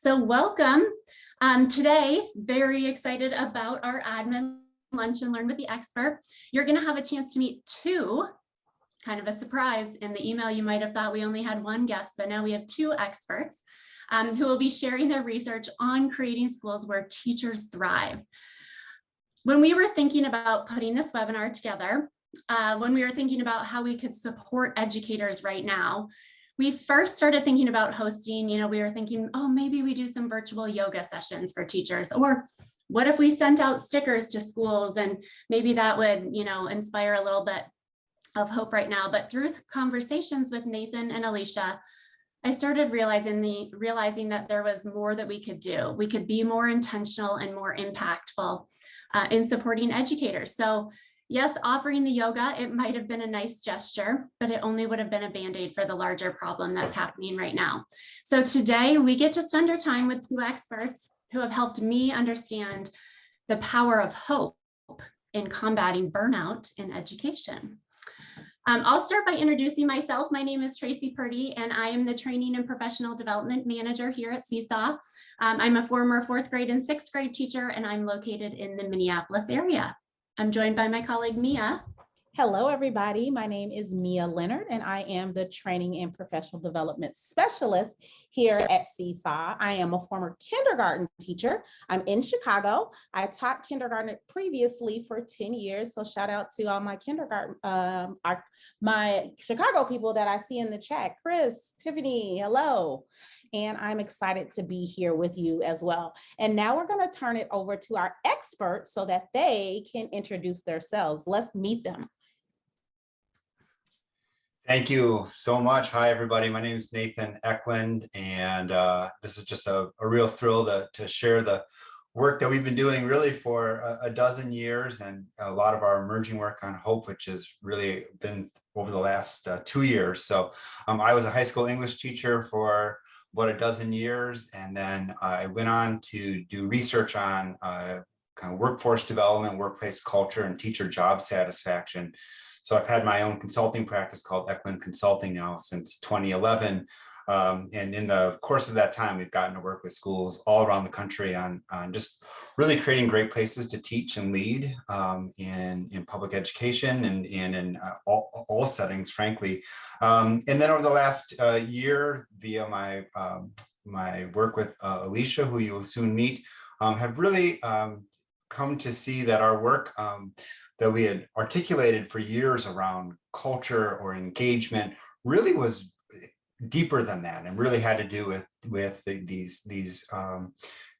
So welcome. Today, very excited about our admin lunch and learn with the expert. You're going to have a chance to meet two, kind of a surprise. In the email, you might have thought we only had one guest, but now we have two experts who will be sharing their research on creating schools where teachers thrive. When we were thinking about putting this webinar together, when we were thinking about how we could support educators right now, we first started thinking about hosting, we were thinking, oh, maybe we do some virtual yoga sessions for teachers, or what if we sent out stickers to schools and maybe that would, inspire a little bit of hope right now. But through conversations with Nathan and Alicia, I started realizing that there was more that we could do. We could be more intentional and more impactful in supporting educators. So yes, offering the yoga, it might have been a nice gesture, but it only would have been a Band-Aid for the larger problem that's happening right now. So today we get to spend our time with two experts who have helped me understand the power of hope in combating burnout in education. I'll start by introducing myself. My name is Tracy Purdy, and I am the Training and Professional Development Manager here at Seesaw. I'm a former 4th grade and 6th grade teacher, and I'm located in the Minneapolis area. I'm joined by my colleague, Mia. Hello, everybody. My name is Mia Leonard, and I am the Training and Professional Development Specialist here at Seesaw. I am a former kindergarten teacher. I'm in Chicago. I taught kindergarten previously for 10 years. So shout out to all my kindergarten, my Chicago people that I see in the chat. Chris, Tiffany, hello. And I'm excited to be here with you as well. And now we're going to turn it over to our experts so that they can introduce themselves. Let's meet them. Thank you so much. Hi, everybody. My name is Nathan Eklund, and this is just a real thrill to share the work that we've been doing really for a dozen years, and a lot of our emerging work on hope, which has really been over the last 2 years. So I was a high school English teacher for about a dozen years, and then I went on to do research on kind of workforce development, workplace culture, and teacher job satisfaction. So I've had my own consulting practice called Eklund Consulting now since 2011. And in the course of that time, we've gotten to work with schools all around the country on just really creating great places to teach and lead in public education and in all settings, frankly. And then over the last year, via my work with Alicia, who you will soon meet, have really come to see that our work that we had articulated for years around culture or engagement really was deeper than that, and really had to do with these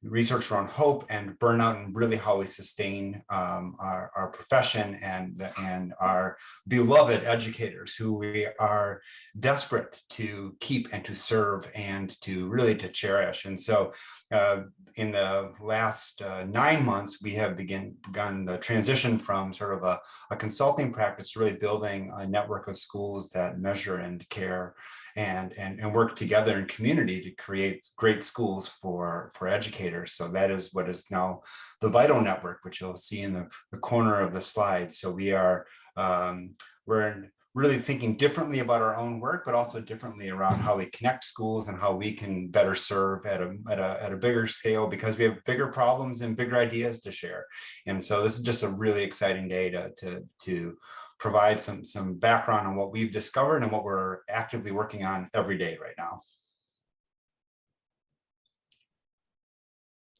research around hope and burnout, and really how we sustain our profession and our beloved educators who we are desperate to keep and to serve and to really to cherish. And so in the last 9 months, we have begun the transition from sort of a consulting practice to really building a network of schools that measure and care and work together in community to create great schools for educators. So that is what is now the Vital Network, which you'll see in the corner of the slide. So we're really thinking differently about our own work, but also differently around how we connect schools and how we can better serve at a bigger scale, because we have bigger problems and bigger ideas to share. And so this is just a really exciting day to provide some background on what we've discovered and what we're actively working on every day right now.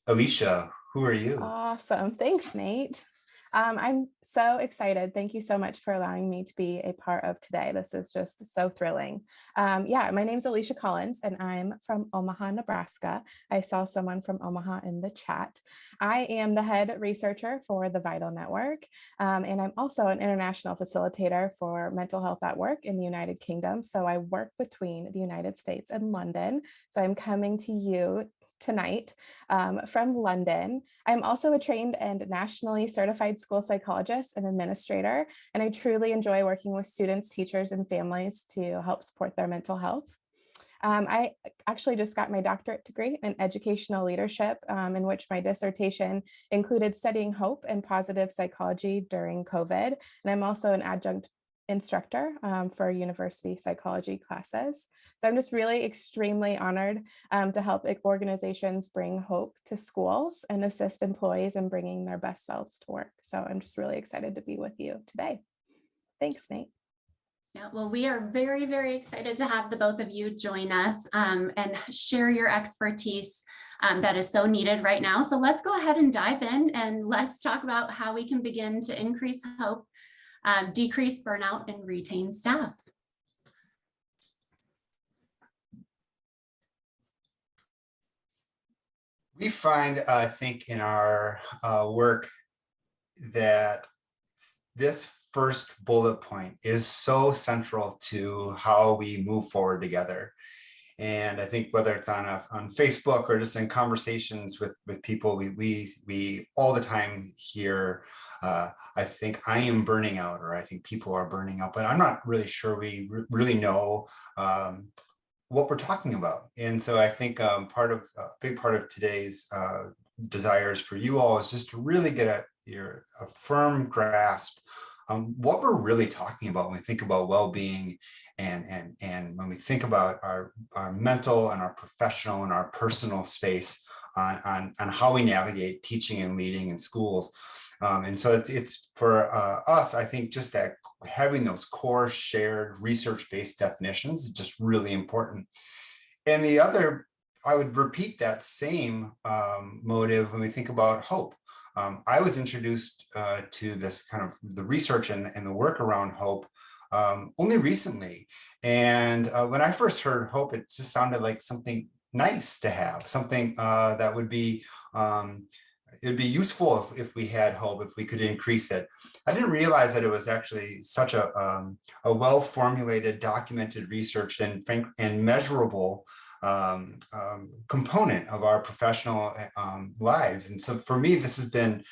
Alicia, who are you? Awesome. Thanks, Nate. I'm so excited. Thank you so much for allowing me to be a part of today. This is just so thrilling. Yeah, my name is Alicia Collins, and I'm from Omaha, Nebraska. I saw someone from Omaha in the chat. I am the head researcher for the Vital Network, and I'm also an international facilitator for mental health at work in the United Kingdom. So I work between the United States and London. So I'm coming to you tonight from London. I'm also a trained and nationally certified school psychologist and administrator, and I truly enjoy working with students, teachers, and families to help support their mental health. I actually just got my doctorate degree in educational leadership, in which my dissertation included studying hope and positive psychology during COVID. And I'm also an adjunct instructor for university psychology classes. So I'm just really extremely honored to help organizations bring hope to schools and assist employees in bringing their best selves to work. So I'm just really excited to be with you today. Thanks, Nate. Yeah, well, we are very, very excited to have the both of you join us and share your expertise that is so needed right now. So let's go ahead and dive in and let's talk about how we can begin to increase hope, decrease burnout, and retain staff. We find, I think, in our work that this first bullet point is so central to how we move forward together. And I think whether it's on Facebook or just in conversations with people, we all the time hear, I think I am burning out, or I think people are burning out, but I'm not really sure we really know what we're talking about. And so I think a big part of today's desires for you all is just to really get a firm grasp on what we're really talking about when we think about well-being and when we think about our mental and our professional and our personal space on how we navigate teaching and leading in schools. And so it's for us, I think just that having those core shared research-based definitions is just really important. And the other, I would repeat that same motive when we think about hope. I was introduced to this kind of the research and the work around hope only recently. And when I first heard hope, it just sounded like something nice to have, something that would be, it would be useful if we had hope, if we could increase it. I didn't realize that it was actually such a well-formulated, documented research and measurable component of our professional lives. And so for me, this has been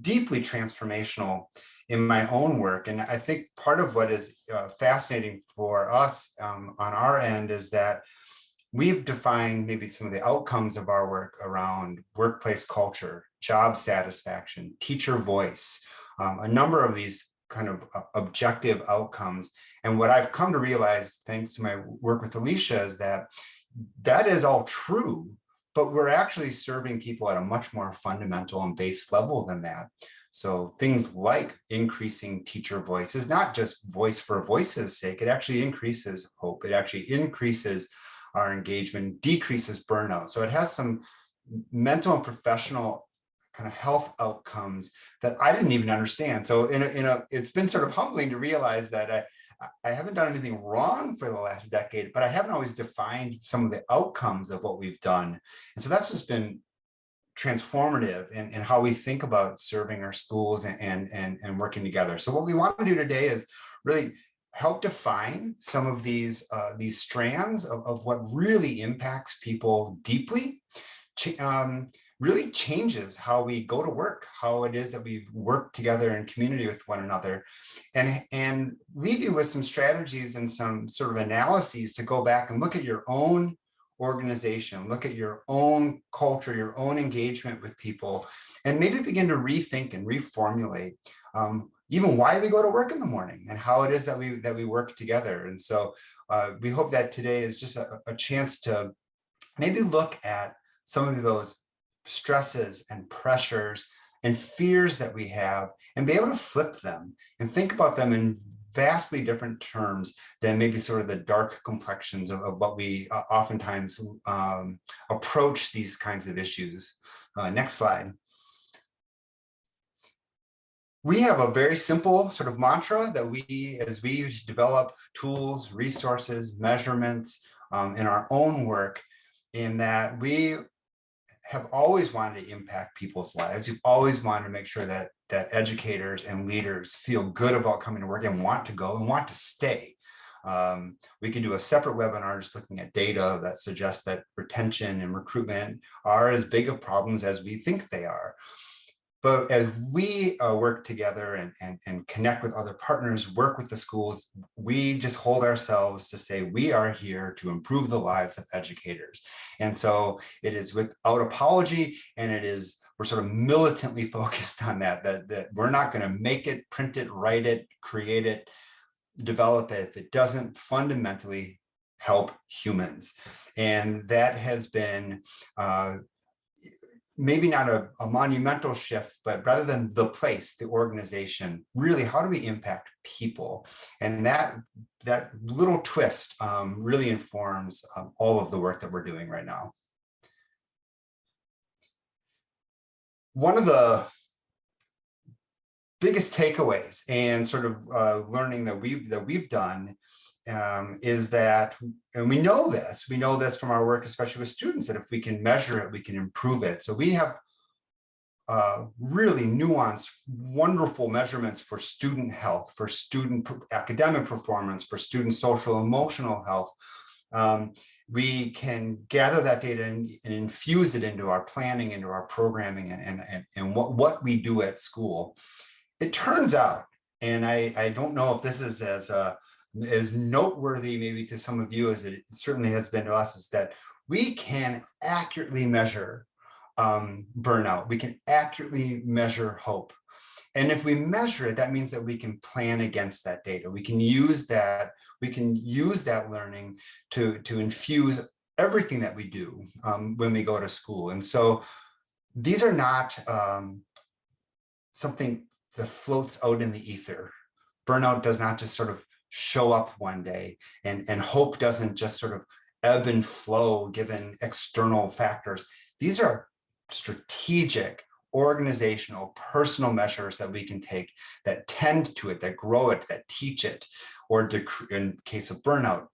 deeply transformational in my own work. And I think part of what is fascinating for us on our end is that we've defined maybe some of the outcomes of our work around workplace culture, job satisfaction, teacher voice, a number of these kind of objective outcomes. And what I've come to realize, thanks to my work with Alicia, is that that is all true, but we're actually serving people at a much more fundamental and base level than that. So things like increasing teacher voice is not just voice for voice's sake. It actually increases hope. It actually increases our engagement, decreases burnout. So it has some mental and professional kind of health outcomes that I didn't even understand. So it's been sort of humbling to realize that I haven't done anything wrong for the last decade, but I haven't always defined some of the outcomes of what we've done. And so that's just been transformative in how we think about serving our schools and working together. So what we want to do today is really help define some of these strands of what really impacts people deeply, really changes how we go to work, how it is that we work together in community with one another, and leave you with some strategies and some sort of analyses to go back and look at your own organization, look at your own culture, your own engagement with people, and maybe begin to rethink and reformulate even why we go to work in the morning and how it is that we work together. And so we hope that today is just a chance to maybe look at some of those stresses and pressures and fears that we have and be able to flip them and think about them in vastly different terms than maybe sort of the dark complexions of what we oftentimes approach these kinds of issues. Next slide. We have a very simple sort of mantra that as we develop tools, resources, measurements in our own work, in that we have always wanted to impact people's lives. We've always wanted to make sure that educators and leaders feel good about coming to work and want to go and want to stay. We can do a separate webinar just looking at data that suggests that retention and recruitment are as big of problems as we think they are. But as we work together and connect with other partners, work with the schools, we just hold ourselves to say we are here to improve the lives of educators. And so it is without apology, and we're sort of militantly focused on that we're not going to make it, print it, write it, create it. develop it if it doesn't fundamentally help humans. And that has been maybe not a monumental shift, but rather than the place, the organization, really, how do we impact people? And that little twist really informs all of the work that we're doing right now. One of the biggest takeaways and sort of learning that we've done is that, and we know this from our work, especially with students, that if we can measure it, we can improve it. So we have really nuanced, wonderful measurements for student health, for student academic performance, for student social emotional health. We can gather that data and infuse it into our planning, into our programming, and what we do at school. It turns out, and I don't know if this is as noteworthy maybe to some of you as it certainly has been to us, is that we can accurately measure burnout. We can accurately measure hope. And if we measure it, that means that we can plan against that data. We can use that learning to infuse everything that we do when we go to school. And so these are not something that floats out in the ether. Burnout does not just sort of show up one day, and hope doesn't just sort of ebb and flow given external factors. These are strategic, organizational, personal measures that we can take that tend to it, that grow it, that teach it, or in case of burnout,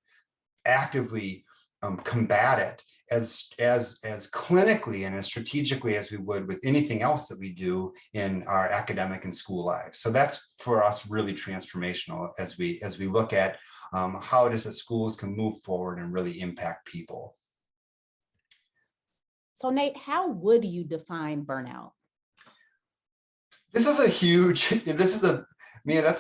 actively combat it as clinically and as strategically as we would with anything else that we do in our academic and school lives. So that's for us really transformational as we look at how it is that schools can move forward and really impact people. So Nate, how would you define burnout? That's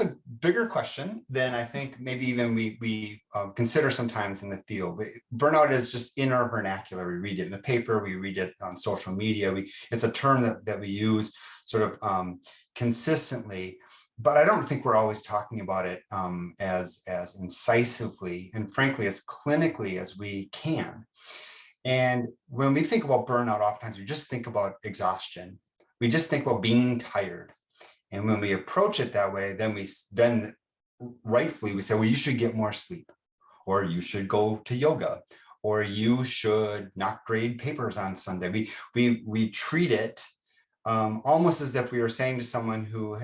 a bigger question than I think maybe even we consider sometimes in the field. Burnout is just in our vernacular. We read it in the paper, we read it on social media. It's a term that we use sort of consistently, but I don't think we're always talking about it as incisively and frankly as clinically as we can. And when we think about burnout, oftentimes we just think about exhaustion. We just think about being tired. And when we approach it that way, then rightfully we say, well, you should get more sleep, or you should go to yoga, or you should not grade papers on Sunday. We treat it almost as if we were saying to someone who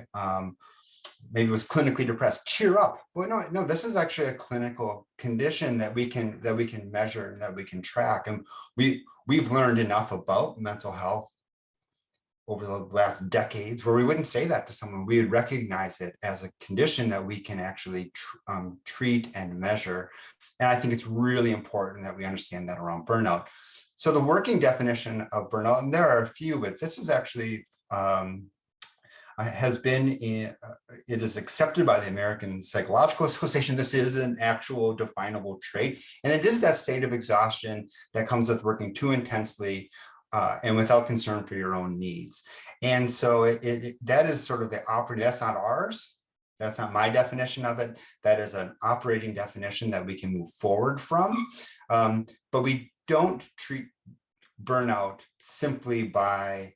maybe was clinically depressed, cheer up. Well, no, this is actually a clinical condition that we can measure and that we can track. And we've learned enough about mental health over the last decades where we wouldn't say that to someone. We would recognize it as a condition that we can actually treat and measure. And I think it's really important that we understand that around burnout. So the working definition of burnout, and there are a few, but this was actually it is accepted by the American Psychological Association. This is an actual definable trait, and it is that state of exhaustion that comes with working too intensely and without concern for your own needs. And so that is sort of the operating, that's not ours. That's not my definition of it. That is an operating definition that we can move forward from. But we don't treat burnout simply by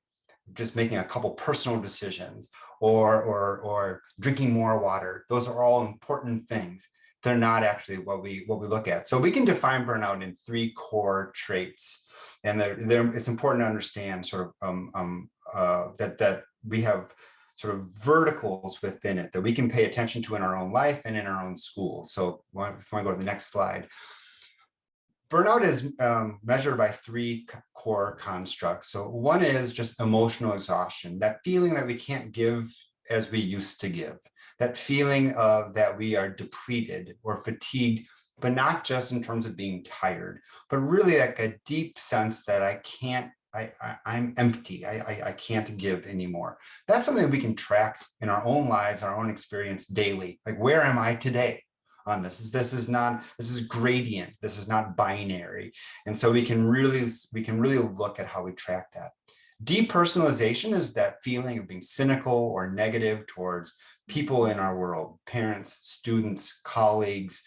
just making a couple personal decisions or drinking more water. Those are all important things. They're not actually what we look at. So we can define burnout in 3 core traits. And it's important to understand sort of that we have sort of verticals within it that we can pay attention to in our own life and in our own school. So if I want to go to the next slide. Burnout is measured by 3 core constructs. So one is just emotional exhaustion, that feeling that we can't give as we used to give, that feeling of that we are depleted or fatigued, but not just in terms of being tired, but really like a deep sense that I'm empty. I can't give anymore. That's something we can track in our own lives, our own experience daily. Like, where am I today on this? This is gradient. This is not binary. And so we can really look at how we track that. Depersonalization is that feeling of being cynical or negative towards people in our world, parents, students, colleagues,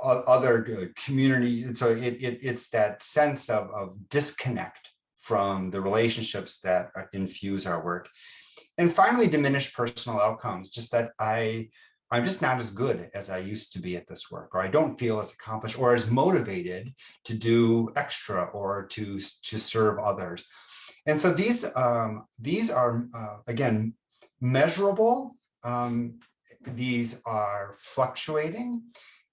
other community. And so it's that sense of disconnect from the relationships that infuse our work. And finally, diminished personal outcomes, just that I'm just not as good as I used to be at this work, or I don't feel as accomplished or as motivated to do extra or to serve others. And so these are, again, measurable. These are fluctuating.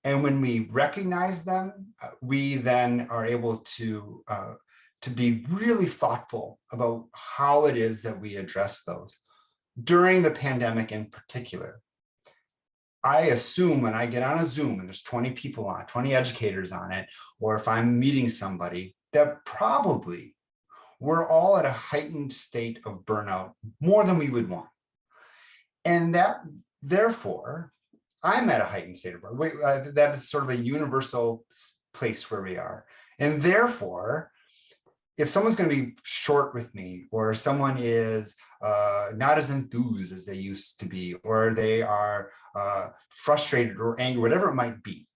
And when we recognize them, we then are able to be really thoughtful about how it is that we address those. During the pandemic in particular, I assume when I get on a Zoom and there's 20 people on, 20 educators on it, or if I'm meeting somebody, that probably we're all at a heightened state of burnout more than we would want. And that, therefore, I'm at a heightened state of burnout. That is sort of a universal place where we are. And therefore, if someone's going to be short with me, or someone is not as enthused as they used to be, or they are frustrated or angry, whatever it might be,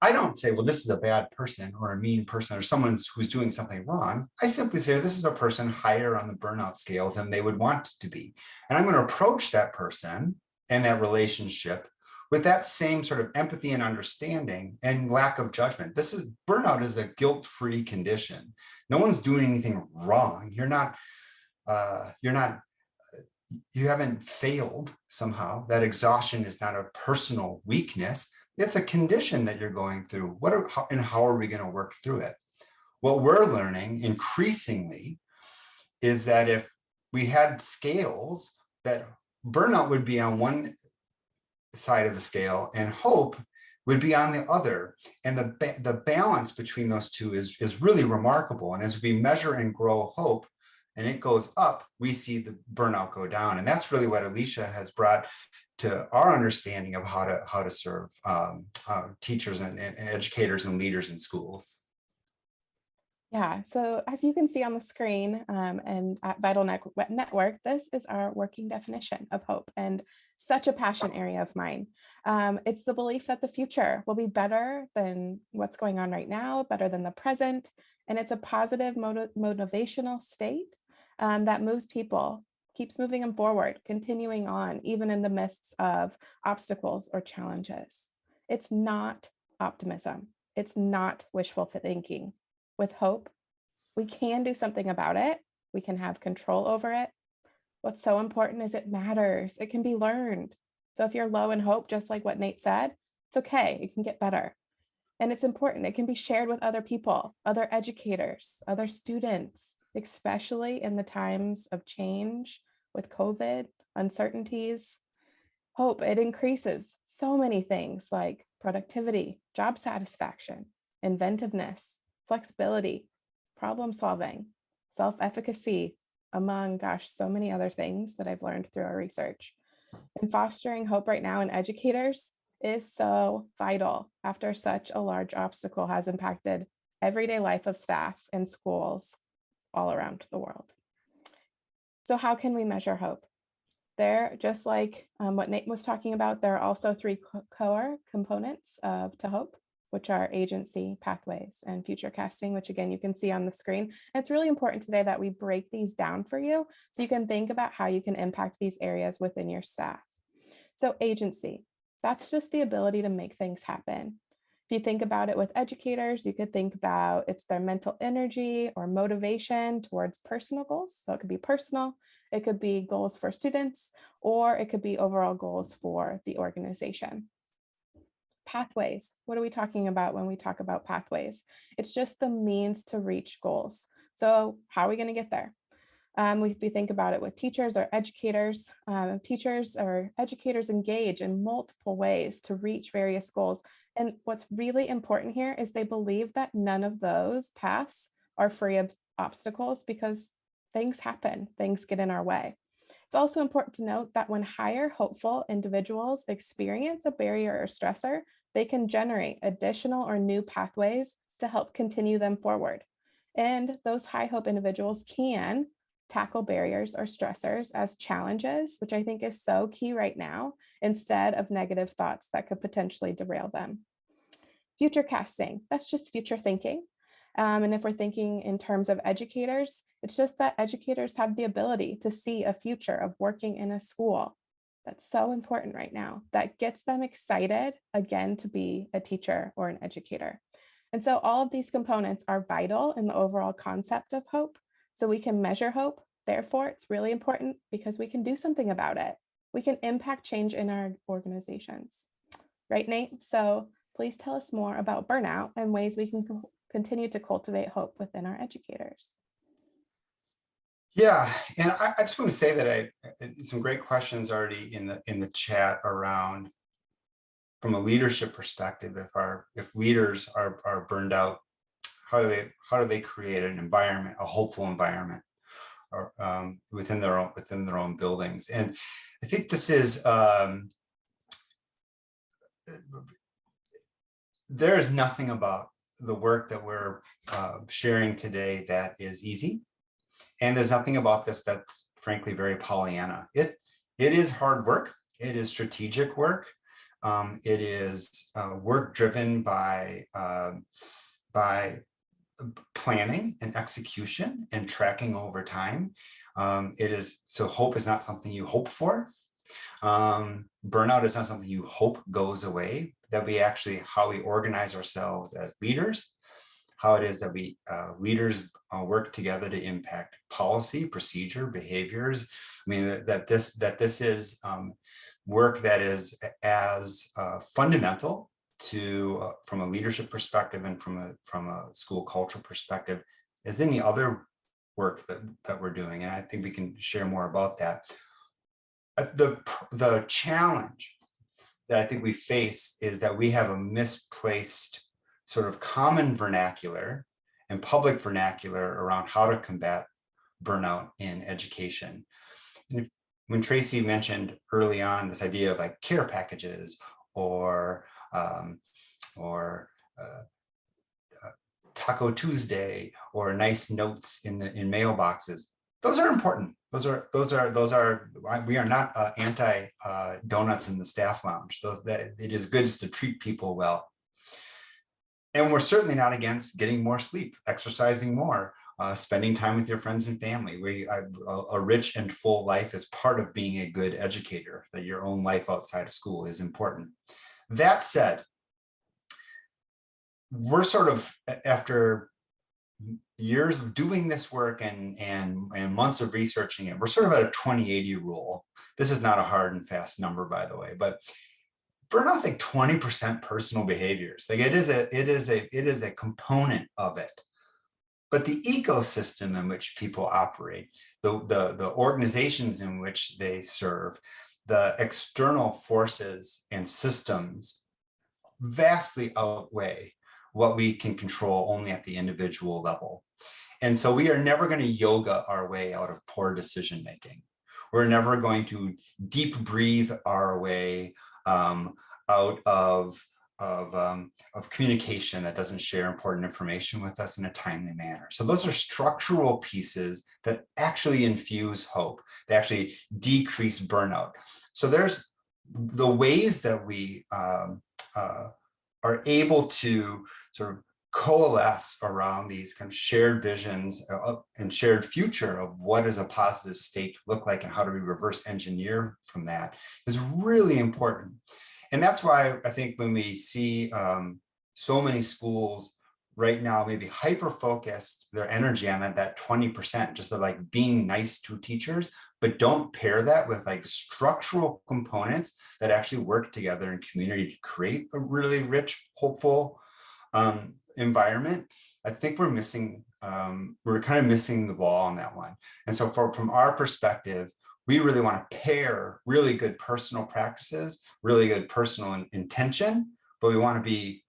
I don't say, well, this is a bad person or a mean person or someone who's doing something wrong. I simply say, this is a person higher on the burnout scale than they would want to be. And I'm going to approach that person and that relationship with that same sort of empathy and understanding and lack of judgment. Burnout is a guilt-free condition. No one's doing anything wrong. You haven't failed somehow. That exhaustion is not a personal weakness. It's a condition that you're going through. How are we going to work through it? What we're learning increasingly is that if we had scales, that burnout would be on one side of the scale and hope would be on the other. And the balance between those two is really remarkable. And as we measure and grow hope, and it goes up, we see the burnout go down. And that's really what Alicia has brought to our understanding of how to serve teachers and educators and leaders in schools. Yeah, so as you can see on the screen and at Vital Network, this is our working definition of hope, and such a passion area of mine. It's the belief that the future will be better than what's going on right now, better than the present, and it's a positive motivational state that moves people, keeps moving them forward, continuing on, even in the midst of obstacles or challenges. It's not optimism. It's not wishful thinking. With hope, we can do something about it. We can have control over it. What's so important is it matters. It can be learned. So if you're low in hope, just like what Nate said, it's okay. It can get better. And it's important. It can be shared with other people, other educators, other students, especially in the times of change with COVID, uncertainties. Hope, it increases so many things like productivity, job satisfaction, inventiveness, flexibility, problem solving, self-efficacy, among, so many other things that I've learned through our research. And fostering hope right now in educators is so vital after such a large obstacle has impacted everyday life of staff in schools all around the world. So how can we measure hope? There, just like what Nate was talking about, there are also three core components to hope, which are agency, pathways, and future casting, which again, you can see on the screen. And it's really important today that we break these down for you so you can think about how you can impact these areas within your staff. So agency, that's just the ability to make things happen. If you think about it with educators, you could think about it's their mental energy or motivation towards personal goals. So it could be personal, it could be goals for students, or it could be overall goals for the organization. Pathways. What are we talking about when we talk about pathways? It's just the means to reach goals. So how are we going to get there? We think about it with teachers or educators. Teachers or educators engage in multiple ways to reach various goals. And what's really important here is they believe that none of those paths are free of obstacles because things happen, things get in our way. It's also important to note that when higher hopeful individuals experience a barrier or stressor, they can generate additional or new pathways to help continue them forward. And those high hope individuals can tackle barriers or stressors as challenges, which I think is so key right now, instead of negative thoughts that could potentially derail them. Future casting, that's just future thinking. And if we're thinking in terms of educators, it's just that educators have the ability to see a future of working in a school. That's so important right now. That gets them excited again to be a teacher or an educator. And so all of these components are vital in the overall concept of hope. So we can measure hope. Therefore, it's really important because we can do something about it. We can impact change in our organizations. Right, Nate? So please tell us more about burnout and ways we can continue to cultivate hope within our educators. Yeah, and I just want to say that some great questions already in the chat around, from a leadership perspective, if leaders are burned out, how do they create an environment, a hopeful environment, or within their own buildings? And I think this is there is nothing about the work that we're sharing today that is easy. And there's nothing about this that's frankly very Pollyanna. It is hard work. It is strategic work. It is work driven by planning and execution and tracking over time. So hope is not something you hope for. Burnout is not something you hope goes away. That we actually, how we organize ourselves as leaders, how it is that we leaders work together to impact policy, procedure, behaviors. I mean, that this is work that is as fundamental to from a leadership perspective and from a school culture perspective as any other work that we're doing. And I think we can share more about that. The challenge that I think we face is that we have a misplaced sort of common vernacular and public vernacular around how to combat burnout in education. And when Tracy mentioned early on this idea of like care packages or Taco Tuesday or nice notes in mailboxes, those are important. We are not anti donuts in the staff lounge. It is good to treat people well. And we're certainly not against getting more sleep, exercising more, spending time with your friends and family. A rich and full life is part of being a good educator, that your own life outside of school is important. That said, we're sort of, after years of doing this work and months of researching it, we're sort of at a 20-80 rule. This is not a hard and fast number, by the way, but burnout's like 20% personal behaviors. Like it is a component of it. But the ecosystem in which people operate, the organizations in which they serve, the external forces and systems vastly outweigh what we can control only at the individual level. And so we are never going to yoga our way out of poor decision making. We're never going to deep breathe our way out of communication that doesn't share important information with us in a timely manner. So those are structural pieces that actually infuse hope, they actually decrease burnout. So there's the ways that we are able to sort of coalesce around these kind of shared visions and shared future of what does a positive state look like and how do we reverse engineer from that is really important. And that's why I think when we see so many schools right now maybe hyper-focused their energy on that 20%, just of like being nice to teachers, but don't pair that with like structural components that actually work together in community to create a really rich, hopeful environment. I think we're kind of missing the ball on that one. And so from our perspective, we really want to pair really good personal practices, really good personal intention, but we want to be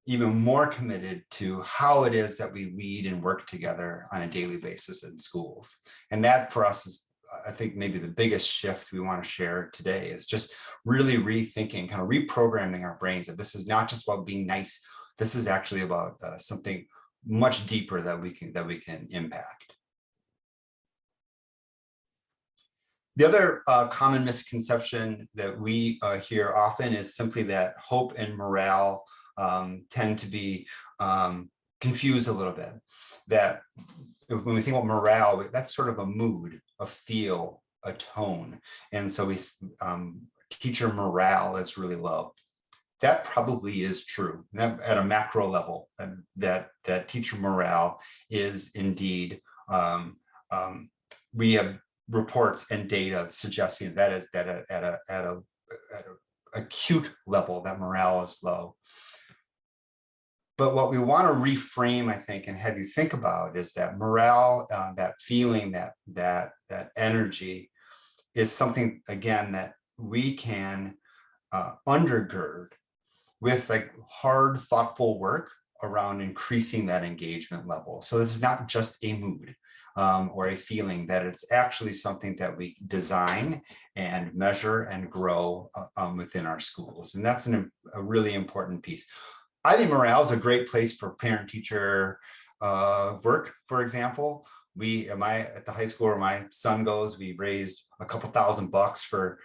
even more committed to how it is that we lead and work together on a daily basis in schools. And that for us is, I think, maybe the biggest shift we want to share today is just really rethinking, kind of reprogramming our brains that this is not just about being nice. This is actually about something much deeper that we can impact. The other common misconception that we hear often is simply that hope and morale tend to be confused a little bit. That when we think about morale, that's sort of a mood, a feel, a tone. And so teacher morale is really low. That probably is true at a macro level, that teacher morale is indeed, we have reports and data suggesting that is that at a acute level that morale is low. But what we want to reframe, I think, and have you think about is that morale, that feeling, that energy is something, again, that we can undergird with like hard, thoughtful work around increasing that engagement level. So this is not just a mood or a feeling, that it's actually something that we design and measure and grow within our schools. And that's a really important piece. I think morale is a great place for parent-teacher work, for example. At the high school where my son goes, we raised a couple $1,000 for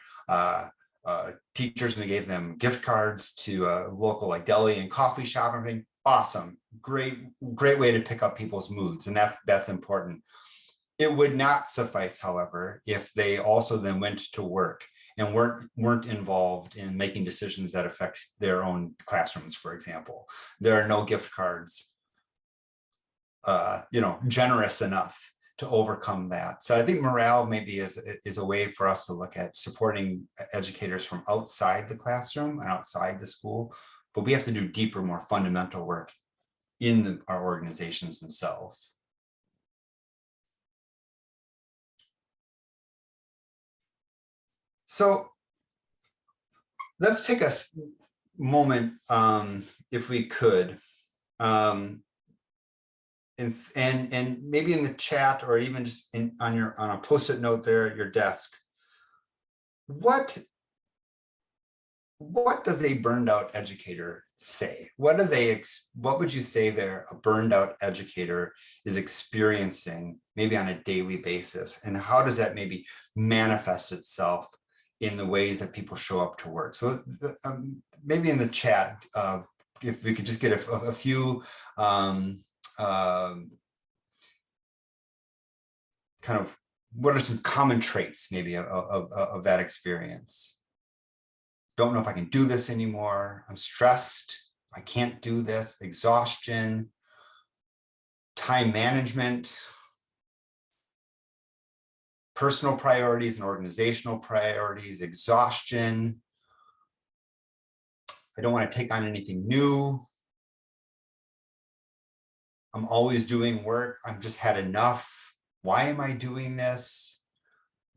teachers, and we gave them gift cards to a local like deli and coffee shop and everything. Awesome, great way to pick up people's moods, and that's important. It would not suffice, however, if they also then went to work and weren't involved in making decisions that affect their own classrooms, for example. There are no gift cards, generous enough to overcome that. So I think morale maybe is a way for us to look at supporting educators from outside the classroom and outside the school, but we have to do deeper, more fundamental work in our organizations themselves. So let's take a moment, if we could, and maybe in the chat or even just on a post-it note there at your desk, what does a burned out educator say? What would you say there a burned out educator is experiencing maybe on a daily basis, and how does that maybe manifest itself in the ways that people show up to work? So maybe in the chat, if we could just get a few kind of, what are some common traits maybe of that experience? Don't know if I can do this anymore. I'm stressed. I can't do this. Exhaustion, time management, personal priorities and organizational priorities, exhaustion. I don't want to take on anything new. I'm always doing work. I've just had enough. Why am I doing this?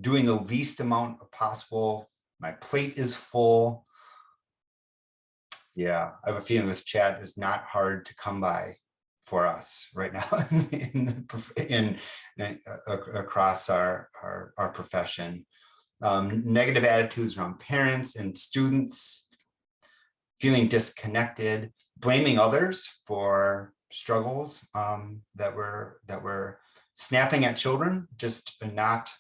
Doing the least amount possible. My plate is full. Yeah, I have a feeling this chat is not hard to come by for us right now across our profession. Negative attitudes around parents and students, feeling disconnected, blaming others for struggles that we're snapping at children, just not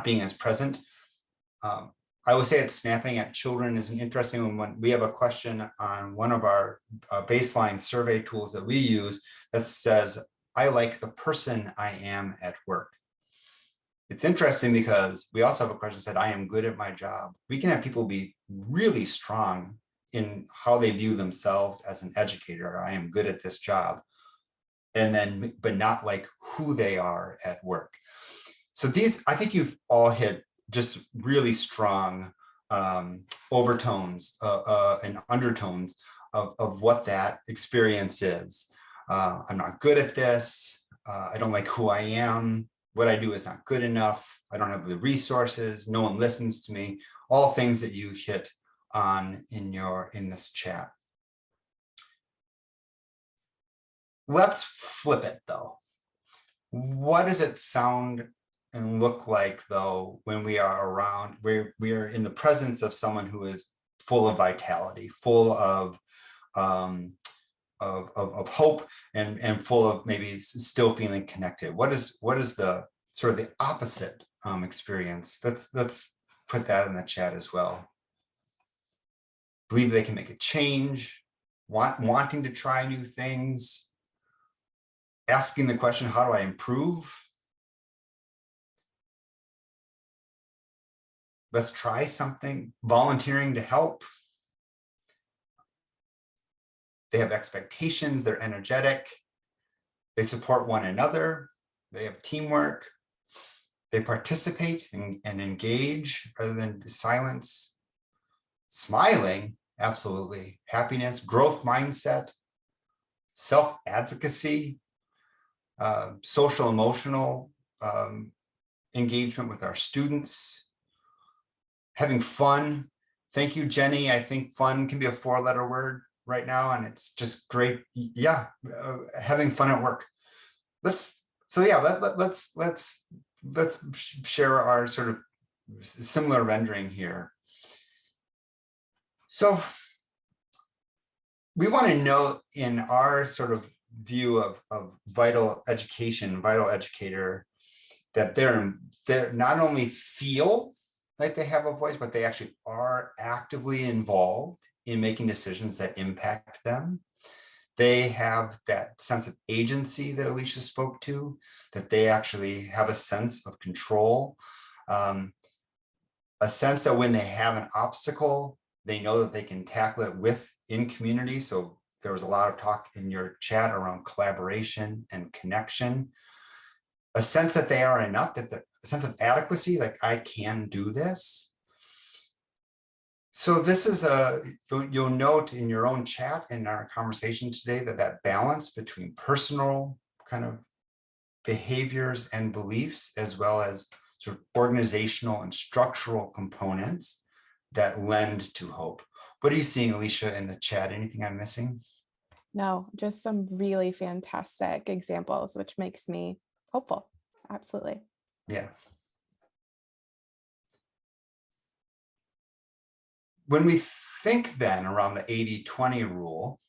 being as present. I would say that snapping at children is an interesting one. When we have a question on one of our baseline survey tools that we use that says, I like the person I am at work. It's interesting because we also have a question that said, I am good at my job. We can have people be really strong in how they view themselves as an educator. I am good at this job. And then, but not like who they are at work. So these, I think you've all hit just really strong overtones and undertones of what that experience is. I'm not good at this. I don't like who I am. What I do is not good enough. I don't have the resources. No one listens to me. All things that you hit on in this chat. Let's flip it though. What does it sound and look like though when we are around, we are in the presence of someone who is full of vitality, full of of hope and full of maybe still feeling connected. What is the sort of the opposite experience? Let's put that in the chat as well. Believe they can make a change, wanting to try new things, asking the question, how do I improve? Let's try something, volunteering to help. They have expectations, they're energetic, they support one another, they have teamwork, they participate and engage rather than silence. Smiling, absolutely. Happiness, growth mindset, self-advocacy, social emotional engagement with our students, having fun. Thank you, Jenny. I think fun can be a 4-letter word right now, and it's just great. Yeah, having fun at work. Let's share our sort of similar rendering here. So we want to know in our sort of view of vital education, vital educator, that they're not only feel like they have a voice, but they actually are actively involved in making decisions that impact them. They have that sense of agency that Alicia spoke to, that they actually have a sense of control, a sense that when they have an obstacle, they know that they can tackle it within community. So there was a lot of talk in your chat around collaboration and connection. A sense that they are enough, that a sense of adequacy, like I can do this. So this is you'll note in your own chat in our conversation today that balance between personal kind of behaviors and beliefs, as well as sort of organizational and structural components that lend to hope. What are you seeing, Alicia, in the chat? Anything I'm missing? No, just some really fantastic examples, which makes me hopeful. Absolutely. Yeah. When we think then around the 80-20 rule,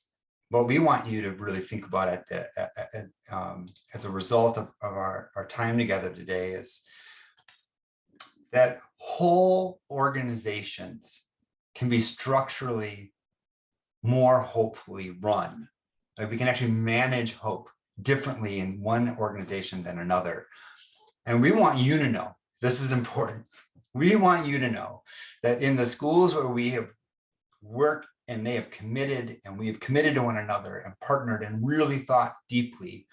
what we want you to really think about as a result of our time together today is that whole organizations can be structurally more hopefully run. Like we can actually manage hope differently in one organization than another. And we want you to know, this is important. We want you to know that in the schools where we have worked and they have committed, and we have committed to one another and partnered and really thought deeply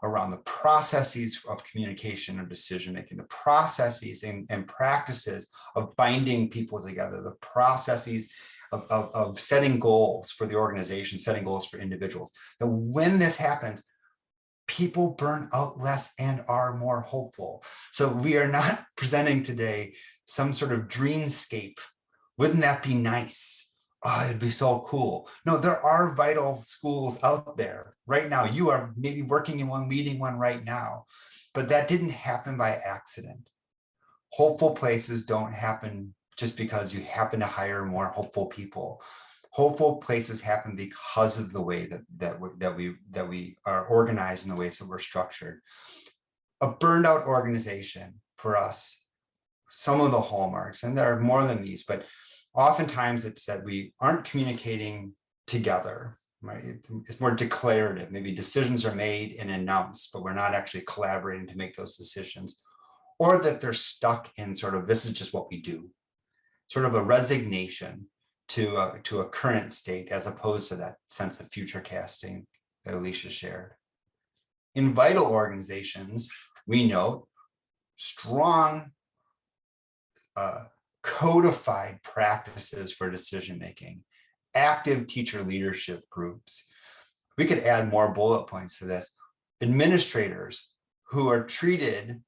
around the processes of communication and decision-making, the processes and practices of binding people together, the processes of setting goals for the organization, setting goals for individuals, that when this happens, people burn out less and are more hopeful. So we are not presenting today some sort of dreamscape. Wouldn't that be nice? Oh, it'd be so cool. No, there are vital schools out there right now. You are maybe working in one, leading one right now, but that didn't happen by accident. Hopeful places don't happen just because you happen to hire more hopeful people. Hopeful places happen because of the way that we are organized in the ways that we're structured. A burned out organization for us, some of the hallmarks, and there are more than these, but oftentimes it's that we aren't communicating together, right? It's more declarative. Maybe decisions are made and announced, but we're not actually collaborating to make those decisions, or that they're stuck in sort of, this is just what we do, sort of a resignation to a current state, as opposed to that sense of future casting that Alicia shared. In vital organizations, we know strong codified practices for decision-making, active teacher leadership groups. We could add more bullet points to this. Administrators who are treated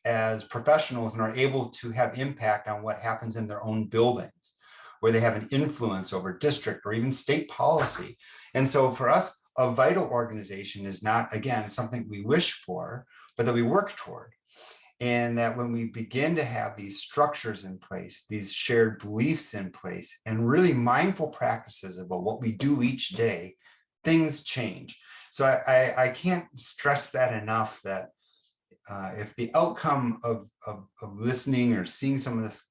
as professionals and are able to have impact on what happens in their own buildings, where they have an influence over district or even state policy. And so for us, a vital organization is not, again, something we wish for, but that we work toward. And that when we begin to have these structures in place, these shared beliefs in place, and really mindful practices about what we do each day, things change. So I can't stress that enough, that if the outcome of listening or seeing some of this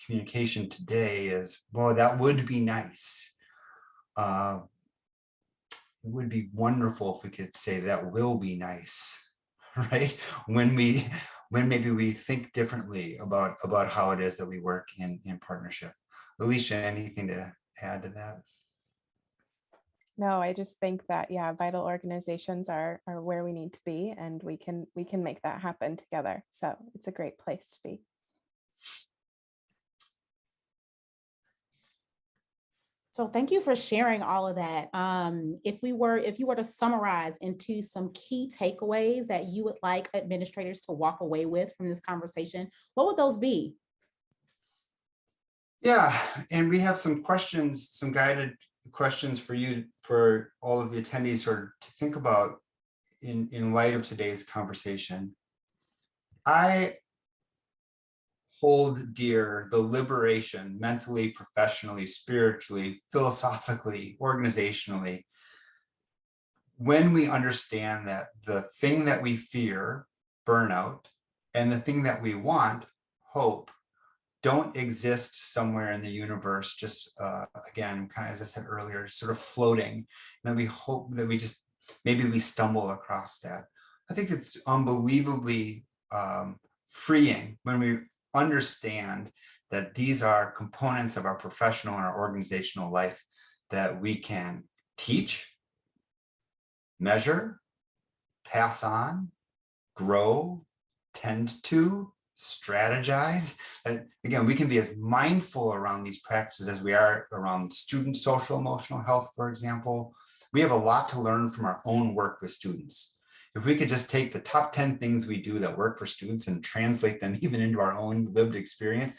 communication today is, well, that would be nice. It would be wonderful if we could say that will be nice, right? When maybe we think differently about how it is that we work in partnership. Alicia, anything to add to that? No, I just think that, yeah, vital organizations are where we need to be, and we can make that happen together. So it's a great place to be. So thank you for sharing all of that. If you were to summarize into some key takeaways that you would like administrators to walk away with from this conversation, what would those be? Yeah, and we have some questions, some guided questions for you, for all of the attendees, to think about in light of today's conversation. I hold dear the liberation, mentally, professionally, spiritually, philosophically, organizationally, when we understand that the thing that we fear, burnout, and the thing that we want, hope, don't exist somewhere in the universe, just again, kind of as I said earlier, sort of floating. And then we hope that maybe we stumble across that. I think it's unbelievably freeing when we understand that these are components of our professional and our organizational life that we can teach, measure, pass on, grow, tend to, strategize. And again, we can be as mindful around these practices as we are around student social emotional health, for example. We have a lot to learn from our own work with students. If we could just take the top 10 things we do that work for students and translate them even into our own lived experience,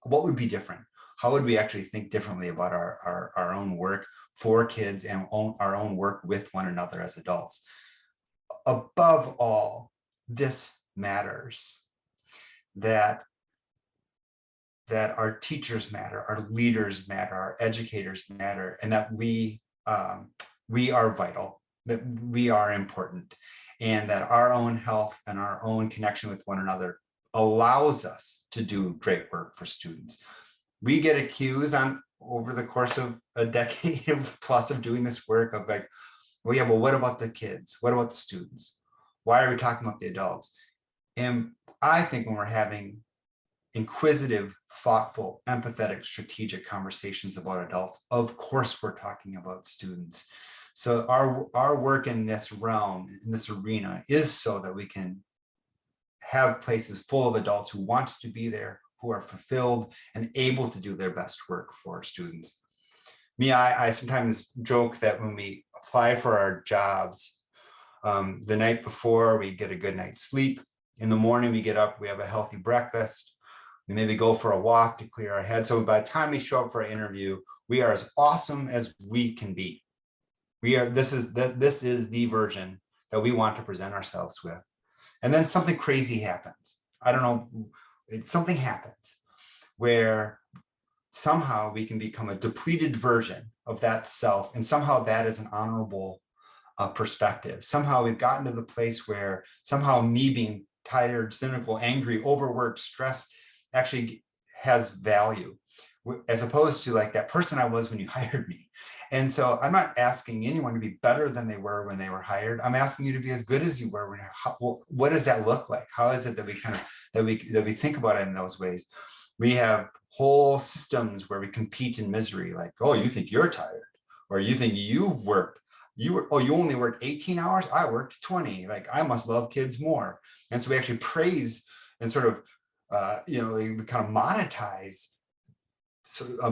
what would be different? How would we actually think differently about our own work for kids and our own work with one another as adults? Above all, this matters, that our teachers matter, our leaders matter, our educators matter, and that we are vital, that we are important, and that our own health and our own connection with one another allows us to do great work for students. We get accused over the course of a decade plus of doing this work of like, well, yeah, well, what about the kids? What about the students? Why are we talking about the adults? And I think when we're having inquisitive, thoughtful, empathetic, strategic conversations about adults, of course we're talking about students. So our work in this realm, in this arena, is so that we can have places full of adults who want to be there, who are fulfilled and able to do their best work for students. I sometimes joke that when we apply for our jobs, the night before we get a good night's sleep. In the morning we get up, we have a healthy breakfast. We maybe go for a walk to clear our head. So by the time we show up for our interview, we are as awesome as we can be. This is the version that we want to present ourselves with. And then something crazy happens. I don't know, something happens where somehow we can become a depleted version of that self. And somehow that is an honorable perspective. Somehow we've gotten to the place where somehow me being tired, cynical, angry, overworked, stressed actually has value, as opposed to like that person I was when you hired me. And so I'm not asking anyone to be better than they were when they were hired. I'm asking you to be as good as you were when what does that look like? How is it that we that we think about it in those ways? We have whole systems where we compete in misery, like, oh, you think you're tired, or you think you only worked 18 hours, I worked 20, like I must love kids more. And so we actually praise and sort of we kind of monetize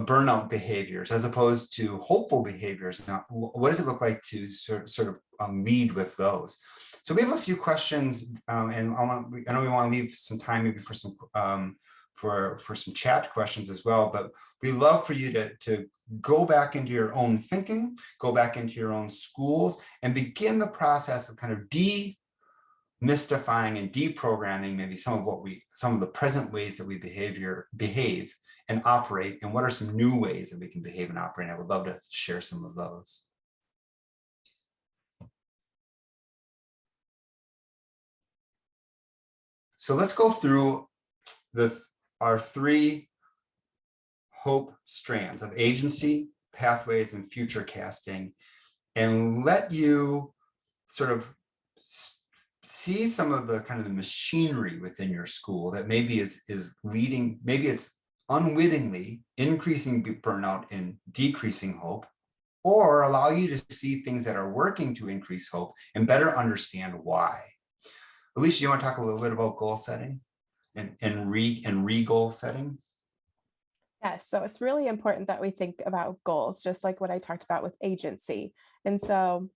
burnout behaviors as opposed to hopeful behaviors. Now, what does it look like to sort of lead with those? So we have a few questions, and I know we want to leave some time maybe for some for some chat questions as well, but we love for you to go back into your own thinking, go back into your own schools, and begin the process of kind of demystifying and deprogramming maybe some of the present ways that we behave and operate, and what are some new ways that we can behave and operate. I would love to share some of those. So let's go through our three hope strands of agency, pathways, and future casting, and let you sort of see some of the kind of the machinery within your school that maybe is leading, maybe it's unwittingly increasing burnout and decreasing hope, or allow you to see things that are working to increase hope and better understand why. Alicia, you want to talk a little bit about goal setting and re-goal setting? Yes, so it's really important that we think about goals, just like what I talked about with agency. And so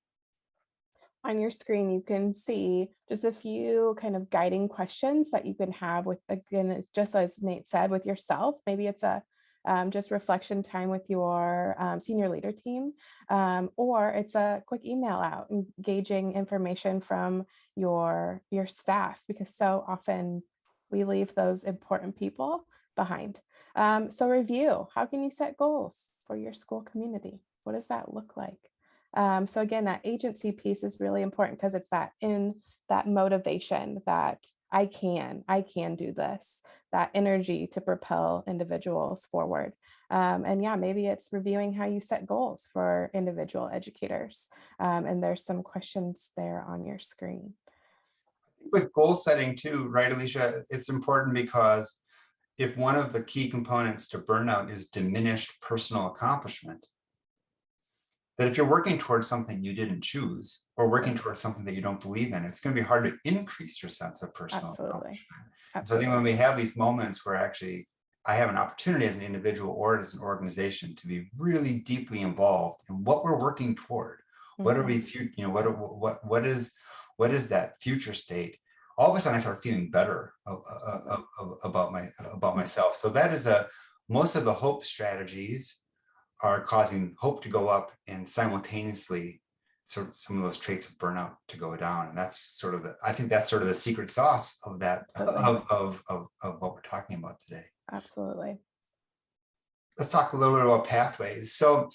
on your screen, you can see just a few kind of guiding questions that you can have with, again, it's just as Nate said, with yourself. Maybe it's a just reflection time with your senior leader team, or it's a quick email out, engaging information from your staff, because so often we leave those important people behind. So review, how can you set goals for your school community? What does that look like? So again, that agency piece is really important because it's that motivation that I can do this, that energy to propel individuals forward. And yeah, maybe it's reviewing how you set goals for individual educators. And there's some questions there on your screen. With goal setting too, right, Alicia, it's important because if one of the key components to burnout is diminished personal accomplishment, that if you're working towards something you didn't choose or working towards something that you don't believe in, it's going to be hard to increase your sense of personal accomplishment. So I think when we have these moments where actually I have an opportunity as an individual or as an organization to be really deeply involved in what we're working toward, what are we, what is that future state? All of a sudden I start feeling better about myself. So that is most of the hope strategies are causing hope to go up and simultaneously sort of some of those traits of burnout to go down. And that's sort of I think that's sort of the secret sauce of that, of what we're talking about today. Absolutely. Let's talk a little bit about pathways. So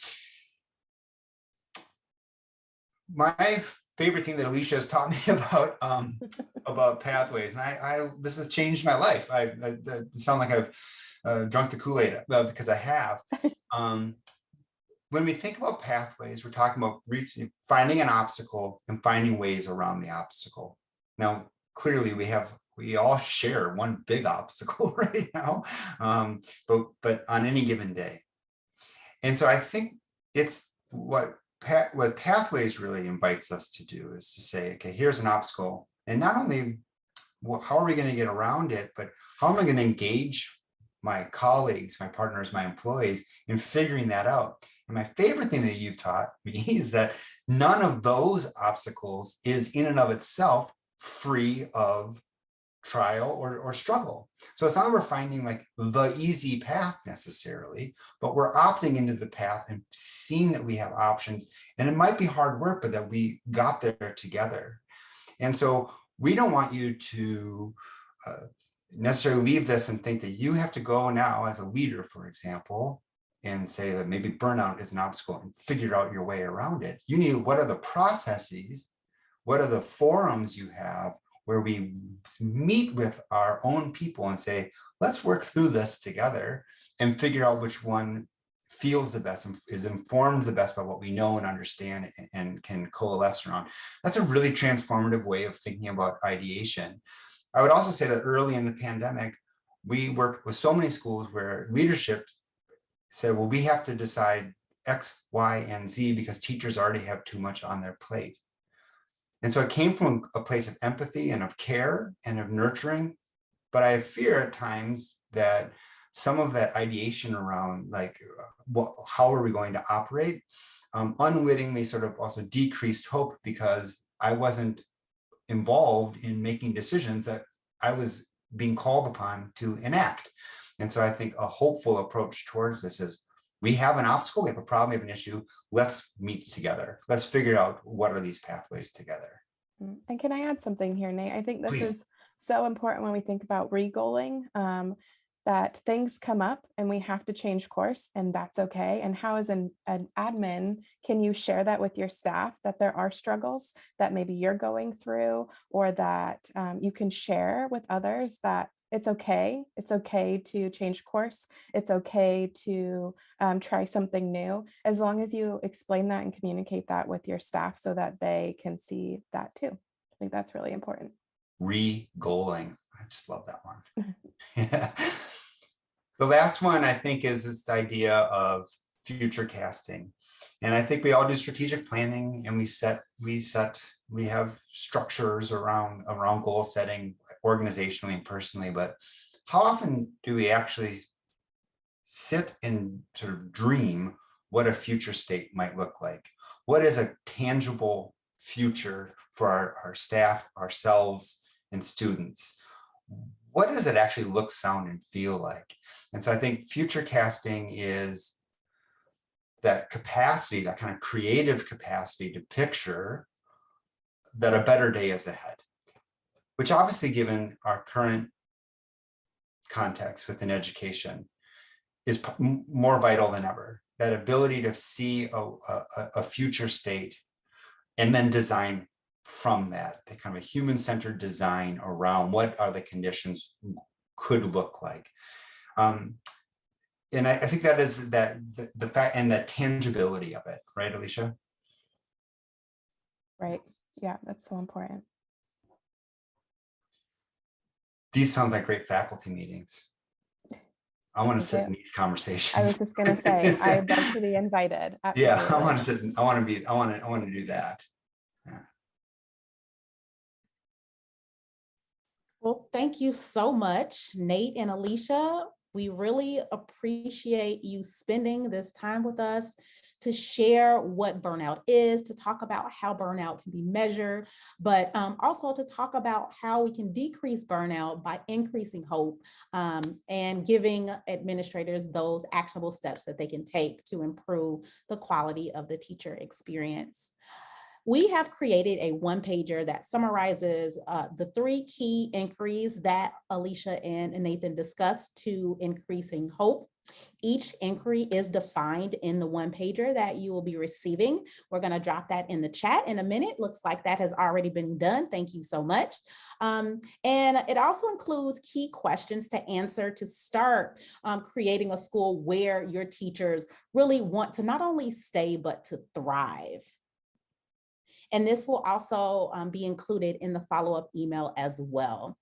my favorite thing that Alicia has taught me about pathways, and this has changed my life. I sound like I've drunk the Kool-Aid because I have. When we think about pathways, we're talking about finding an obstacle and finding ways around the obstacle. Now, clearly, we all share one big obstacle right now, but on any given day. And so I think it's what pathways really invites us to do is to say, okay, here's an obstacle, and not only how are we going to get around it, but how am I going to engage my colleagues, my partners, my employees in figuring that out. And my favorite thing that you've taught me is that none of those obstacles is in and of itself free of trial or struggle. So it's not that we're finding like the easy path necessarily, but we're opting into the path and seeing that we have options. And it might be hard work, but that we got there together. And so we don't want you to necessarily leave this and think that you have to go now as a leader, for example, and say that maybe burnout is an obstacle and figure out your way around it. You need, what are the processes? What are the forums you have where we meet with our own people and say, let's work through this together and figure out which one feels the best and is informed the best by what we know and understand and can coalesce around. That's a really transformative way of thinking about ideation. I would also say that early in the pandemic, we worked with so many schools where leadership said, well, we have to decide X, Y, and Z because teachers already have too much on their plate. And so it came from a place of empathy and of care and of nurturing. But I fear at times that some of that ideation around like, how are we going to operate, unwittingly sort of also decreased hope because I wasn't involved in making decisions that I was being called upon to enact. And so I think a hopeful approach towards this is we have an obstacle, we have a problem, we have an issue, let's meet together. Let's figure out what are these pathways together. And can I add something here, Nate? I think this Please. is so important when we think about re-goaling. that things come up and we have to change course, and that's okay. And how, as an admin, can you share that with your staff, that there are struggles that maybe you're going through, or that you can share with others, that it's okay. It's okay to change course. It's okay to try something new, as long as you explain that and communicate that with your staff so that they can see that too. I think that's really important. Re-goaling. I just love that one. Yeah. The last one, I think, is this idea of future casting. And I think we all do strategic planning, and we have structures around goal setting organizationally and personally, but how often do we actually sit and sort of dream what a future state might look like? What is a tangible future for our staff, ourselves, and students? What does it actually look, sound, and feel like? And so I think future casting is that capacity, that kind of creative capacity to picture that a better day is ahead, which obviously, given our current context within education, is more vital than ever. That ability to see a future state and then design from that, the kind of a human-centered design around what are the conditions could look like. And I think that is the fact and the tangibility of it, right, Alicia? Right. Yeah, that's so important. These sound like great faculty meetings. I want to Me sit too. in these conversations. I was just going to say, I'd love to be invited. Yeah, I Absolutely. want to sit. I want to do that. Yeah. Well, thank you so much, Nate and Alicia. We really appreciate you spending this time with us to share what burnout is, to talk about how burnout can be measured, but also to talk about how we can decrease burnout by increasing hope and giving administrators those actionable steps that they can take to improve the quality of the teacher experience. We have created a one-pager that summarizes the 3 key inquiries that Alicia and Nathan discussed to increasing hope. Each inquiry is defined in the one-pager that you will be receiving. We're going to drop that in the chat in a minute. Looks like that has already been done. Thank you so much. And it also includes key questions to answer to start creating a school where your teachers really want to not only stay, but to thrive. And this will also be included in the follow-up email as well.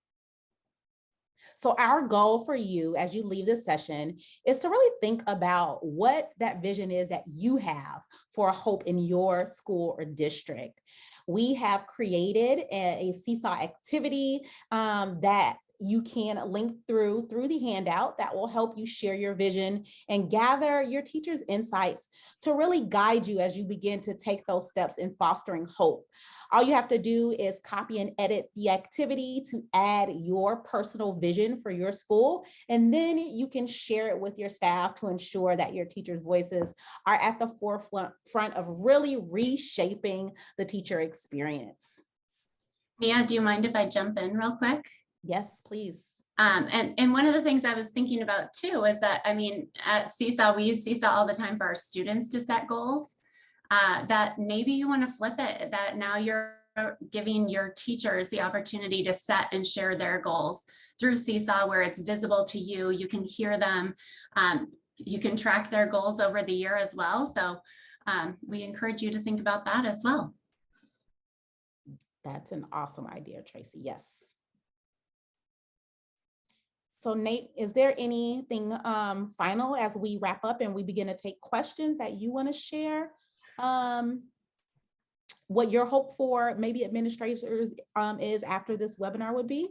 So our goal for you as you leave this session is to really think about what that vision is that you have for hope in your school or district. We have created a Seesaw activity that you can link through the handout that will help you share your vision and gather your teachers' insights to really guide you as you begin to take those steps in fostering hope. All you have to do is copy and edit the activity to add your personal vision for your school, and then you can share it with your staff to ensure that your teachers' voices are at the forefront of really reshaping the teacher experience. Mia, do you mind if I jump in real quick? Yes, please. And one of the things I was thinking about too is that, I mean, at Seesaw, we use Seesaw all the time for our students to set goals. That maybe you want to flip it, that now you're giving your teachers the opportunity to set and share their goals through Seesaw, where it's visible to you. You can hear them. You can track their goals over the year as well. So we encourage you to think about that as well. That's an awesome idea, Tracy. Yes. So Nate, is there anything final as we wrap up and we begin to take questions that you want to share? What your hope for maybe administrators is after this webinar would be?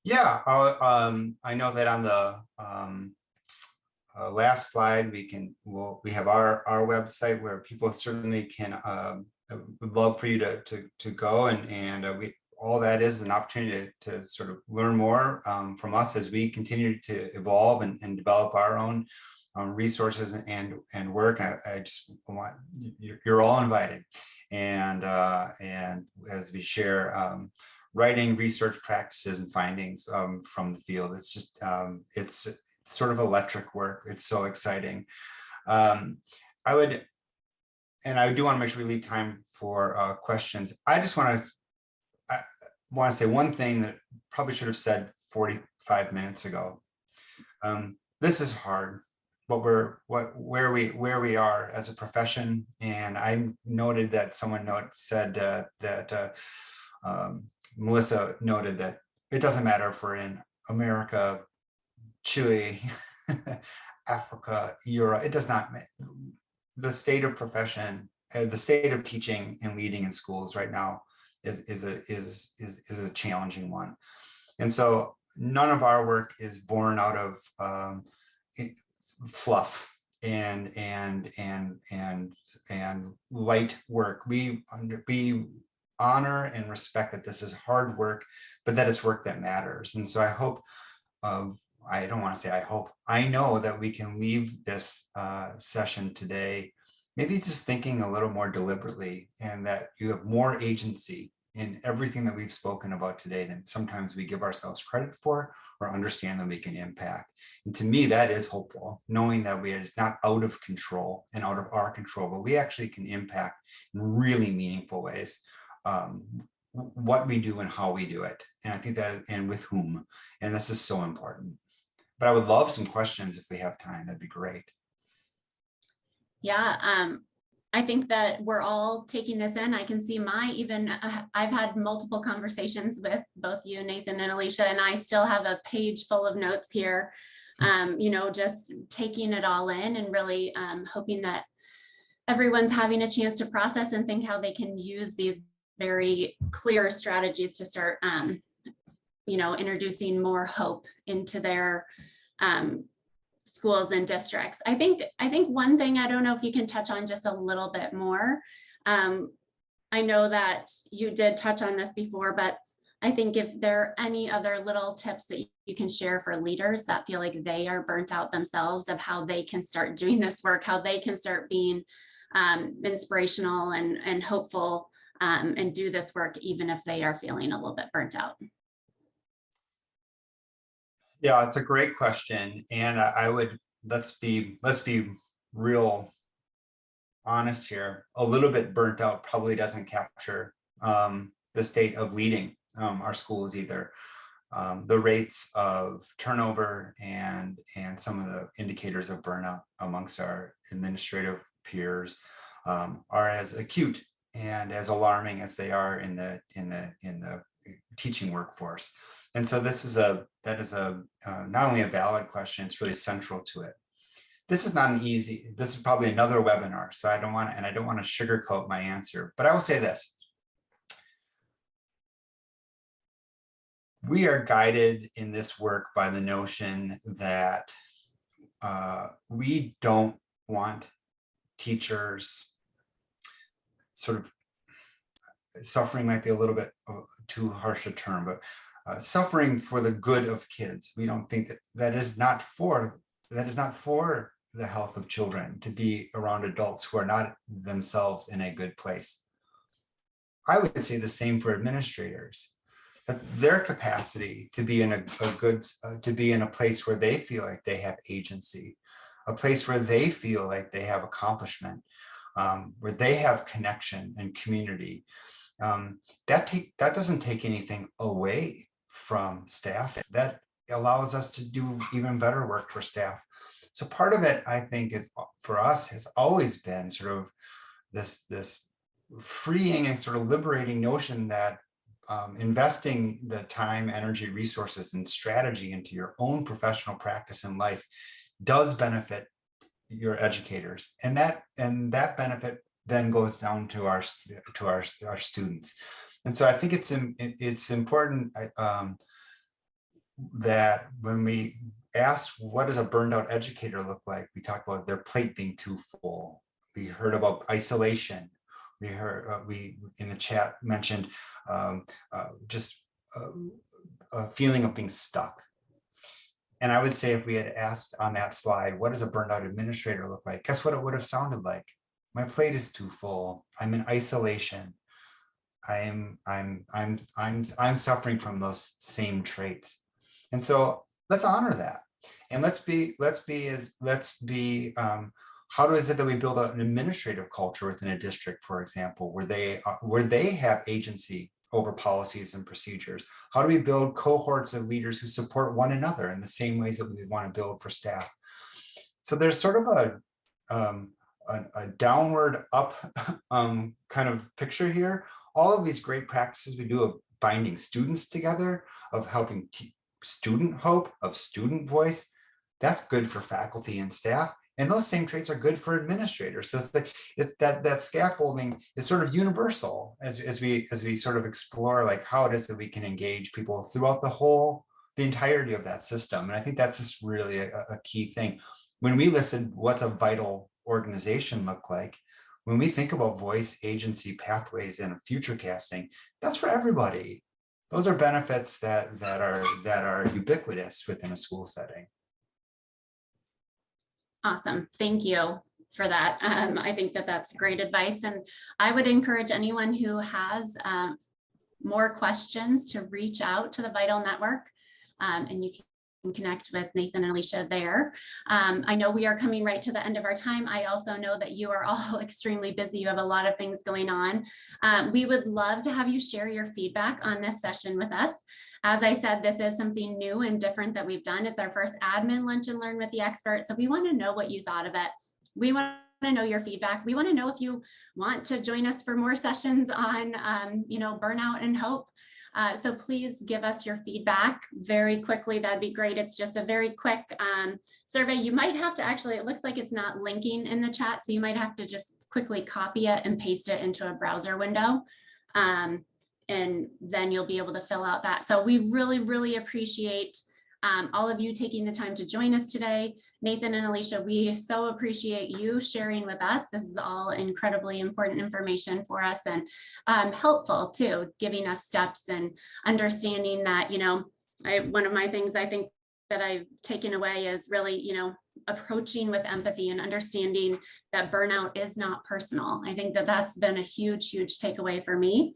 Yeah, I know that on the last slide, we have our website where people certainly can would love for you to go, and all that is an opportunity to sort of learn more from us as we continue to evolve and develop our own resources and work. I just want you're all invited, and as we share writing research practices and findings from the field. It's just, it's sort of electric work. It's so exciting. I would, and I do want to make sure we leave time for questions. I just want to say one thing that probably should have said 45 minutes ago. This is hard, but where we are as a profession. And I noted that someone said that Melissa noted that it doesn't matter if we're in America, Chile, Africa, Europe. It does not matter. The state of profession, the state of teaching and leading in schools right now is a challenging one. And so none of our work is born out of fluff and light work. We honor and respect that this is hard work, but that it's work that matters. And so I hope, I don't want to say I hope, I know that we can leave this session today maybe just thinking a little more deliberately, and that you have more agency in everything that we've spoken about today than sometimes we give ourselves credit for or understand that we can impact. And to me, that is hopeful, knowing that it's not out of control and out of our control, but we actually can impact in really meaningful ways what we do and how we do it. And I think that, and with whom, and this is so important. But I would love some questions if we have time. That'd be great. Yeah, I think that we're all taking this in. I can see I've had multiple conversations with both you, Nathan and Alicia, and I still have a page full of notes here, just taking it all in and really hoping that everyone's having a chance to process and think how they can use these very clear strategies to start, introducing more hope into their schools and districts. I think one thing, I don't know if you can touch on just a little bit more. I know that you did touch on this before, but I think if there are any other little tips that you can share for leaders that feel like they are burnt out themselves, of how they can start doing this work, how they can start being inspirational and hopeful and do this work, even if they are feeling a little bit burnt out. Yeah, it's a great question. And let's be real honest here. A little bit burnt out probably doesn't capture the state of leading our schools either. The rates of turnover and some of the indicators of burnout amongst our administrative peers are as acute and as alarming as they are in the teaching workforce. And so that is not only a valid question, it's really central to it. This is this is probably another webinar, so I don't want to sugarcoat my answer, but I will say this. We are guided in this work by the notion that we don't want teachers sort of suffering, might be a little bit too harsh a term, but suffering for the good of kids. We don't think that is not for the health of children to be around adults who are not themselves in a good place. I would say the same for administrators, that their capacity to be in to be in a place where they feel like they have agency, a place where they feel like they have accomplishment, where they have connection and community. That doesn't take anything away from staff. That allows us to do even better work for staff. So part of it, I think, is for us has always been sort of this freeing and sort of liberating notion that investing the time, energy, resources, and strategy into your own professional practice in life does benefit your educators, and that benefit then goes down to our students. And so I think it's important that when we ask what does a burned out educator look like, we talk about their plate being too full. We heard about isolation. We heard we in the chat mentioned just a feeling of being stuck. And I would say if we had asked on that slide, what does a burned out administrator look like? Guess what it would have sounded like? My plate is too full. I'm in isolation. I'm suffering from those same traits. And so let's honor that. And how is it that we build an administrative culture within a district, for example, where they have agency over policies and procedures? How do we build cohorts of leaders who support one another in the same ways that we want to build for staff? So there's sort of a downward up kind of picture here. All of these great practices we do of binding students together, of helping student hope, of student voice, that's good for faculty and staff. And those same traits are good for administrators. So that scaffolding is sort of universal as we sort of explore like how it is that we can engage people throughout the entirety of that system. And I think that's just really a key thing. When we listen, what's a vital organization look like? When we think about voice, agency, pathways, and future casting, that's for everybody. Those are benefits that are ubiquitous within a school setting. Awesome. Thank you for that. I think that that's great advice. And I would encourage anyone who has more questions to reach out to the Vital Network, and you can connect with Nathan and Alicia there. I know we are coming right to the end of our time. I also know that you are all extremely busy. You have a lot of things going on. We would love to have you share your feedback on this session with us. As I said, this is something new and different that we've done. It's our first admin lunch and learn with the expert. So we want to know what you thought of it. We want to know your feedback. We want to know if you want to join us for more sessions on, burnout and hope. So please give us your feedback very quickly. That'd be great. It's just a very quick survey. You might have to actually, it looks like it's not linking in the chat. So you might have to just quickly copy it and paste it into a browser window. And then you'll be able to fill out that. So we really, really appreciate all of you taking the time to join us today. Nathan and Alicia, we so appreciate you sharing with us. This is all incredibly important information for us and helpful too, giving us steps and understanding that, one of my things I think that I've taken away is really, approaching with empathy and understanding that burnout is not personal. I think that that's been a huge, huge takeaway for me.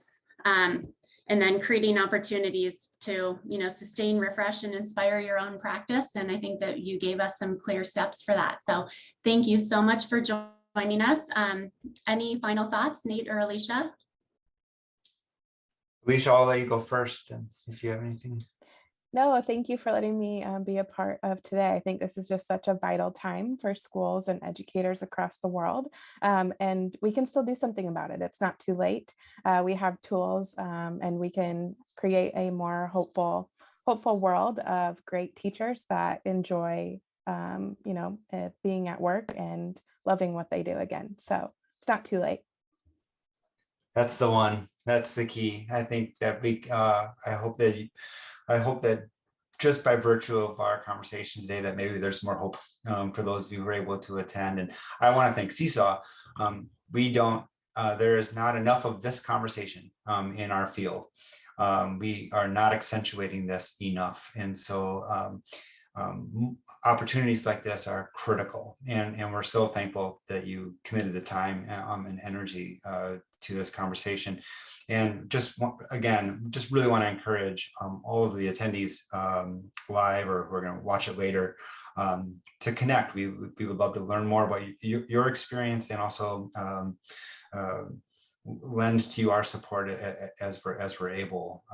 And then creating opportunities to, sustain, refresh, and inspire your own practice. And I think that you gave us some clear steps for that. So thank you so much for joining us. Any final thoughts, Nate or Alicia? Alicia, I'll let you go first, and if you have anything. No, thank you for letting me be a part of today. I think this is just such a vital time for schools and educators across the world, and we can still do something about it. It's not too late. We have tools, and we can create a more hopeful world of great teachers that enjoy, being at work and loving what they do again. So it's not too late. That's the one. That's the key. I think that I hope that just by virtue of our conversation today, that maybe there's more hope for those of you who were able to attend. And I want to thank Seesaw. There is not enough of this conversation in our field. We are not accentuating this enough. And so opportunities like this are critical. And we're so thankful that you committed the time and energy to this conversation. And just really want to encourage all of the attendees live or who are going to watch it later to connect. We would love to learn more about your experience and also lend to you our support as we're able.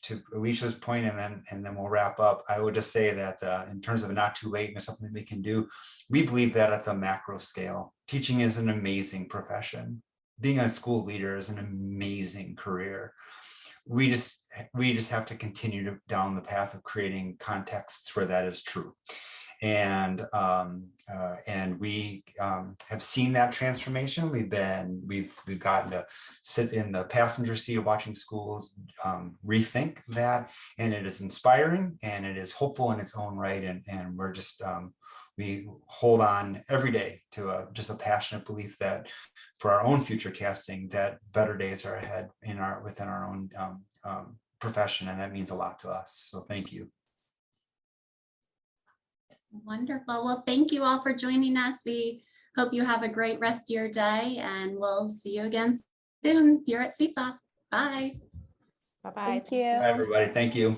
To Alicia's point, and then we'll wrap up. I would just say that in terms of not too late and something that we can do, we believe that at the macro scale, teaching is an amazing profession. Being a school leader is an amazing career. We just have to continue down the path of creating contexts where that is true. And we have seen that transformation. We've gotten to sit in the passenger seat of watching schools rethink that, and it is inspiring and it is hopeful in its own right. And we're just we hold on every day to just a passionate belief that for our own future casting, that better days are ahead within our own profession, and that means a lot to us. So thank you. Wonderful. Well, thank you all for joining us. We Hope you have a great rest of your day, and we'll see you again soon here at Seesaw. Bye. Bye-bye. Thank you. Bye, everybody. Thank you.